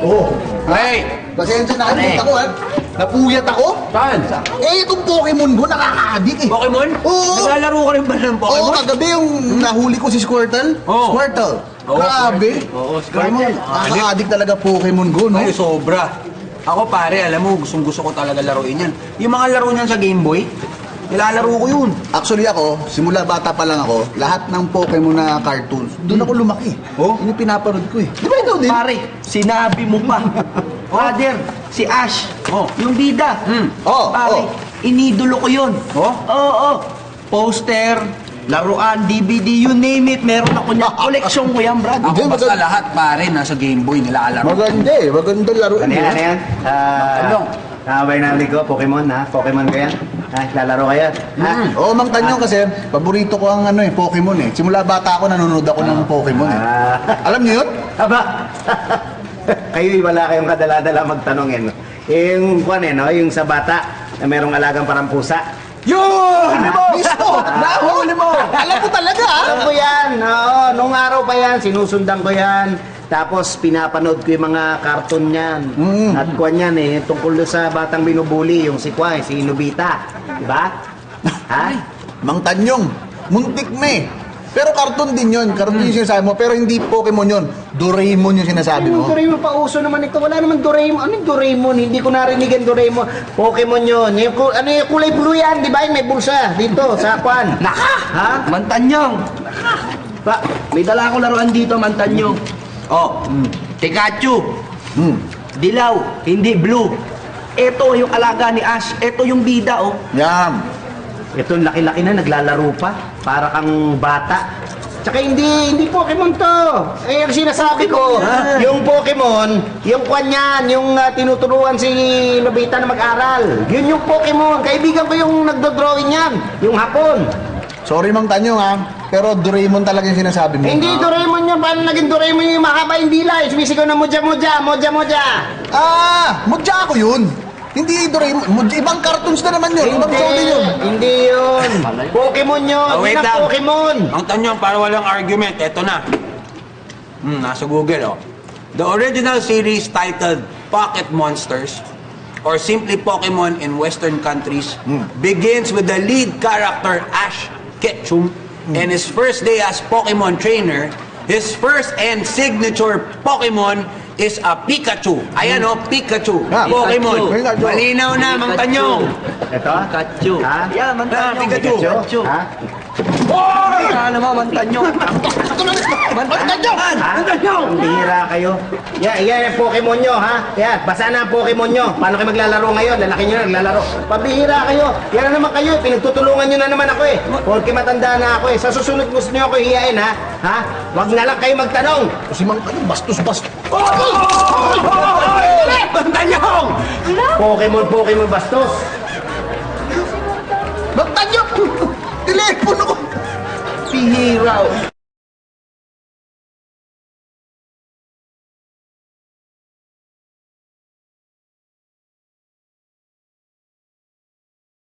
Oh. Hey! Pasensya na kayo, ako ha. Napuyat ako. Saan? Itong Pokemon Go, nakaka-addict eh. Pokemon? Oo. Naglalaro ka rin ba ng Oo, Pokemon? kagabi yung nahuli ko si Squirtle. Oo. Squirtle. Oo, Grabe. Oo, Squirtle. Nakaka-addict talaga Pokemon Go, no? Ay, sobra. Ako pare, alam mo, gustong-gusto ko talaga laruin yan. Yung mga laro niyan sa Game Boy, nilalaro ko yun. Actually ako, simula bata pa lang ako, lahat ng Pokemon na cartoons, doon ako lumaki. Oh? Yun yung pinapanood ko eh. Di ba ikaw din? Pare, sinabi mo pa. Father, si Ash, Oh. yung bida. Oh, Pare, oh. inidolo ko yun. Oh? Oo. Poster, laruan, DVD, you name it. Meron ako niya. Koleksyon ko yan, Brad. Ako Hindi, basta maganda. lahat pare, nasa Game Boy nilalaro. Maganda eh, maganda laro. Ano yan? Anong? Nakabay na ko, Pokemon ha? Pokemon ko yan? Ha? Lalaro kayo? Ha? Oo, Mang Tanyong kasi, paborito ko ang Pokemon eh. Simula bata ako, nanonood ako ng Pokemon eh. Alam niyo yun? Aba! Kayo wala kayong kadala-dala magtanong eh. No? Yung kwan eh, no? Yung sa bata na merong alagang parang pusa. Yun! Mismo! Nahuli mo! Alam mo talaga ah! Alam ko yan! Oo, nung araw pa yan, sinusundan ko yan. Tapos pinapanood ko yung mga karton niyan. At kwan yan eh, tungkol doon sa batang binubuli, yung si Kwan, si Nobita. Diba? Ha? Mang Tanyong, muntik na eh. Pero karton din yun, karton yung sinasabi mo, pero hindi Pokemon yun. Doraemon yung sinasabi Yung mo. Doraemon pa uso naman ito. Wala naman Doraemon. Ano yung Doraemon? Hindi ko narinig ang Doraemon. Pokemon yun. Yung, ano yung kulay blue yan? Di ba? Yung may bulsa dito sa kwan. Naka! Ha? Mantanyong. Ba, may dala akong laruan dito, Mantanyong. Oh, Pikachu. Dilaw, hindi blue. Ito yung alaga ni Ash. Ito yung bida, oh. Yan. Ito laki-laki na naglalaro pa. Para kang bata. Tsaka hindi Pokemon to. Eh, ang sinasabi ko, yung Pokemon, yung kwan yan, yung tinuturuan si Nobita na mag-aral. Yun yung Pokemon. Kaibigan ko yung nagdo-drawing yan. Yung hapon. Sorry Mang Tanyong ha, pero Doraemon talaga yung sinasabi mo. Hindi Doraemon yun. Paano naging Doraemon yung mahaba yung dila? Sumisigaw na moja-moja, moja-moja. Mudya ako yun. Hindi Doraemon, ibang cartoons na naman yun, ibang show din yun. Hindi yun. Pokemon yun. Oh, wait Yun ang lang. Pokemon. Ang Tanyong, para walang argument, eto na. Nasa Google, oh. The original series titled Pocket Monsters, or simply Pokemon in Western countries, begins with the lead character Ash Ketchum and his first day as Pokemon trainer. His first and signature Pokemon is a Pikachu. Ayan oh, Pikachu. Pokemon. Pikachu. Malinaw na, Mang Tanyong. Ito? Pikachu. Ha? Yeah, Mantanyong. Pikachu. Ha? Ano mo, Mantanyong? Mantanyong! Mantanyong! Ang bihira kayo. Yan yung Pokemon nyo, ha? Yan, basa na ang Pokemon nyo. Paano kayo maglalaro ngayon? Lalaki nyo na naglalaro. Pabihira kayo. Yan na naman kayo. Pinagtutulungan nyo na naman ako eh. Porque matanda na ako eh. Sa susunod gusto nyo ako hiyain, ha? Ha? Wag na lang kayo magtanong. Si Mang Tanyong, bastos-bastos. Mang Tanyong! Pokemon bastos. Mang Tanyong! Telepono ko! Pihira.